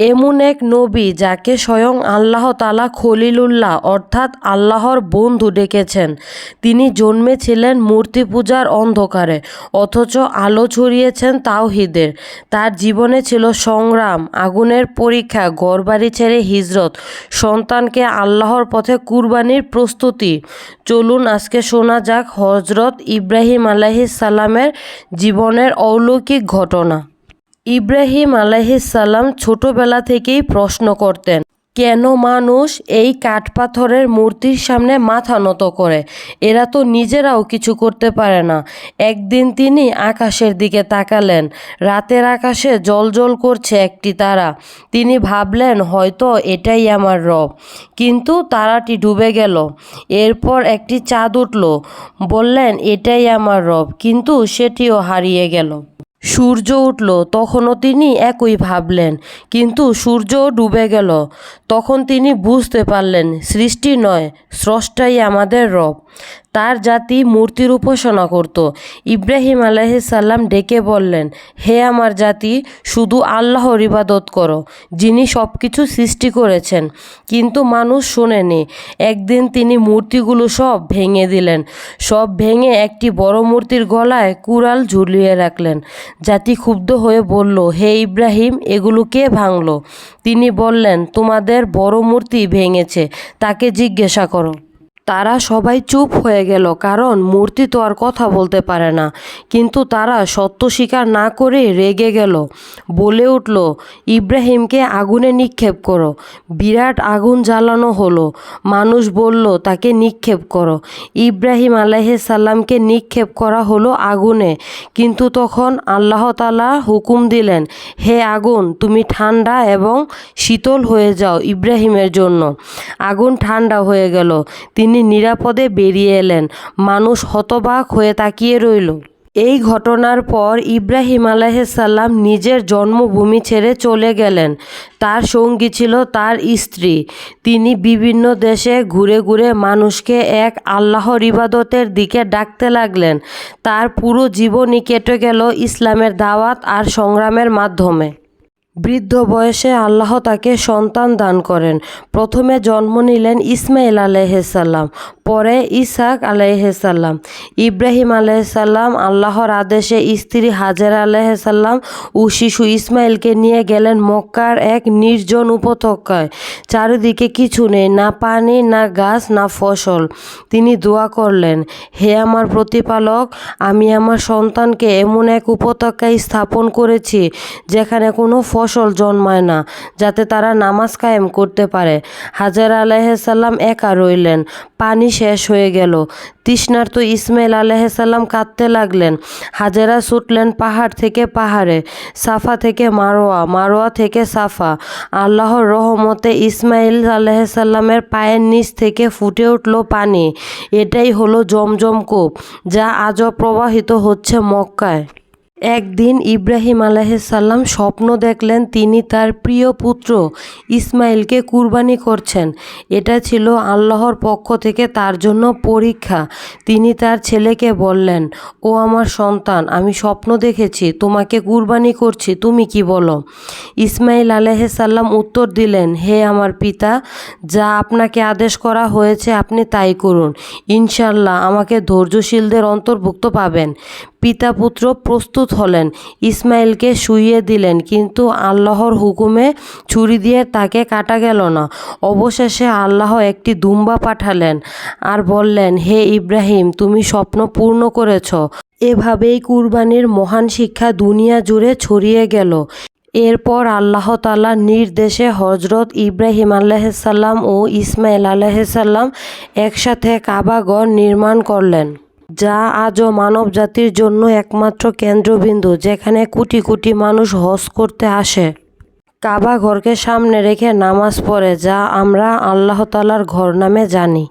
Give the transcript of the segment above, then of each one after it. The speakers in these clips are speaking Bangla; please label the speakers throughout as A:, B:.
A: এমন এক নবী যাকে স্বয়ং আল্লাহ তাআলা খলিলুল্লাহ অর্থাৎ আল্লাহর বন্ধু ডেকেছেন। তিনি জন্মেছিলেন মূর্তি পূজার অন্ধকারে, অথচ আলো ছড়িয়েছেন তাওহীদের। তার জীবনে ছিল সংগ্রাম, আগুনের পরীক্ষা, ঘরবাড়ি ছেড়ে হিজরত, সন্তানকে আল্লাহর পথে কুরবানির প্রস্তুতি। চলুন আজকে শোনা যাক হযরত ইব্রাহিম আলাইহিস সালামের জীবনের অলৌকিক ঘটনা। ইব্রাহিম আলাইহিস সালাম ছোটবেলা থেকেই প্রশ্ন করতেন, কেন মানুষ এই কাঠপাথরের মূর্তির সামনে মাথা নত করে? এরা তো নিজেরাও কিছু করতে পারে না। একদিন তিনি আকাশের দিকে তাকালেন। রাতের আকাশে জ্বলজ্বল করছে একটি তারা। তিনি ভাবলেন, হয়তো এটাই আমার রব। কিন্তু তারাটি ডুবে গেল। এরপর একটি চাঁদ উঠল। বললেন, এটাই আমার রব, কিন্তু সেটিও হারিয়ে গেল। সূর্য উঠল, তখনও তিনি একই ভাবলেন, কিন্তু সূর্যও ডুবে গেল। তখন তিনি বুঝতে পারলেন, সৃষ্টি নয়, স্রষ্টাই আমাদের রব। তার জাতি মূর্তির উপাসনা করত। ইব্রাহিম আলাইহিস সালাম ডেকে বললেন, হে আমার জাতি, শুধু আল্লাহর ইবাদত করো, যিনি সব কিছু সৃষ্টি করেছেন। কিন্তু মানুষ শোনেনি। একদিন তিনি মূর্তিগুলো সব ভেঙে দিলেন। সব ভেঙে একটি বড় মূর্তির গলায় কুড়াল ঝুলিয়ে রাখলেন। জাতি ক্ষুব্ধ হয়ে বলল, হে ইব্রাহিম, এগুলো কে ভাঙল? তিনি বললেন, তোমাদের বড় মূর্তি ভেঙেছে, তাকে জিজ্ঞাসা করো। তারা সবাই চুপ হয়ে গেল, কারণ মূর্তি তো আর কথা বলতে পারে না। কিন্তু তারা সত্য স্বীকার না করে রেগে গেল। বলে উঠল, ইব্রাহিমকে আগুনে নিক্ষেপ করো। বিরাট আগুন জ্বালানো হলো। মানুষ বলল, তাকে নিক্ষেপ করো। ইব্রাহিম আলাইহিস সালামকে নিক্ষেপ করা হলো আগুনে। কিন্তু তখন আল্লাহ তাআলা হুকুম দিলেন, হে আগুন, তুমি ঠান্ডা এবং শীতল হয়ে যাও ইব্রাহিমের জন্য। আগুন ঠান্ডা হয়ে গেল। তিনি নিরাপদে বেরিয়ে এলেন। মানুষ হতবাক হয়ে তাকিয়ে রইল। এই ঘটনার পর ইব্রাহিম আলাইহিস সালাম নিজের জন্মভূমি ছেড়ে চলে গেলেন। তার সঙ্গী ছিল তার স্ত্রী। তিনি বিভিন্ন দেশে ঘুরে ঘুরে মানুষকে এক আল্লাহর ইবাদতের দিকে ডাকতে লাগলেন। তার পুরো জীবনই কেটে গেল ইসলামের দাওয়াত আর সংগ্রামের মাধ্যমে। বৃদ্ধ বয়সে আল্লাহ তাকে সন্তান দান করেন। প্রথমে জন্ম নিলেন ইসমাইল আলাইহিস সালাম, পরে ইসহাক আলাইহিস সালাম। ইব্রাহিম আলাইহিস সালাম আল্লাহর আদেশে স্ত্রী হাজেরা আলাইহিস সালাম ও শিশু ইসমাইলকে নিয়ে গেলেন মক্কার এক নির্জন উপত্যকায়। চারিদিকে কিছু নেই, না পানি, না গাছ, না ফসল। তিনি দোয়া করলেন, হে আমার প্রতিপালক, আমি আমার সন্তানকে এমন এক উপত্যকায় স্থাপন করেছি যেখানে কোনো ফসল জন্মায় না, যাতে তারা নামাজ কায়েম করতে পারে। হাজেরা আলাইহিস সালাম একা রইলেন। পানি শেষ হয়ে গেল। তৃষ্ণার্ত ইসমাইল আলাইহিস সালাম কাঁদতে লাগলেন। হাজেরা ছুটলেন পাহাড় থেকে পাহাড়ে, সাফা থেকে মারোয়া, মারোয়া থেকে সাফা। আল্লাহর রহমতে ইসমাইল আলাইহিস সালামের পায়ের নিচ থেকে ফুটে উঠল পানি। এটাই হলো জমজম কূপ, যা আজও প্রবাহিত হচ্ছে মক্কায়। একদিন ইব্রাহিম আলাইহিস সালাম স্বপ্ন দেখলেন, তিনি তার প্রিয় পুত্র ইসমাইলকে কুরবানি করছেন। এটা ছিল আল্লাহর পক্ষ থেকে তার জন্য পরীক্ষা। তিনি তার ছেলেকে বললেন, ও আমার সন্তান, আমি স্বপ্ন দেখেছি তোমাকে কুরবানি করছি, তুমি কি বলো? ইসমাইল আলাইহিস সালাম উত্তর দিলেন, হে আমার পিতা, যা আপনাকে আদেশ করা হয়েছে আপনি তাই করুন। ইনশাআল্লাহ আমাকে ধৈর্যশীলদের অন্তর্ভুক্ত পাবেন। পিতা পুত্র প্রস্তুত হলেন। ইসমাইলকে শুইয়ে দিলেন, কিন্তু আল্লাহর হুকুমে ছুরি দিয়ে তাকে কাটা গেল না। অবশেষে আল্লাহ একটি দুম্বা পাঠালেন আর বললেন, হে ইব্রাহিম, তুমি স্বপ্ন পূর্ণ করেছ। এভাবেই কুরবানির মহান শিক্ষা দুনিয়া জুড়ে ছড়িয়ে গেল। এরপর আল্লাহ তাআলার নির্দেশে হযরত ইব্রাহিম আলাইহিস সালাম ও ইসমাইল আলাইহিস সালাম একসাথে কাবাঘর নির্মাণ করলেন, যা আজও মানব জাতির জন্য একমাত্র কেন্দ্রবিন্দু, যেখানে কোটি কোটি মানুষ হজ করতে আসে। কাবা ঘরকে সামনে রেখে নামাজ পড়ে, যা আমরা আল্লাহ তাআলার ঘর নামে জানি।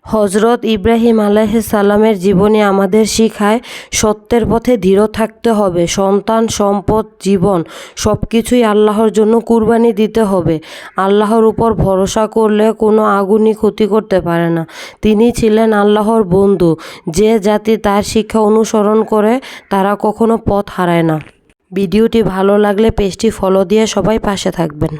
A: হযরত ইব্রাহিম আলাইহিস সালামের জীবনী আমাদের শিখায়, সত্যের পথে দৃঢ় থাকতে হবে। সন্তান, সম্পদ, জীবন সব কিছুই আল্লাহর জন্য কুরবানি দিতে হবে। আল্লাহর উপর ভরসা করলে কোনো আগুনই ক্ষতি করতে পারে না। তিনি ছিলেন আল্লাহর বন্ধু। যে জাতি তার শিক্ষা অনুসরণ করে, তারা কখনো পথ হারায় না। ভিডিওটি ভালো লাগলে পেজটি ফলো দিয়ে সবাই পাশে থাকবেন।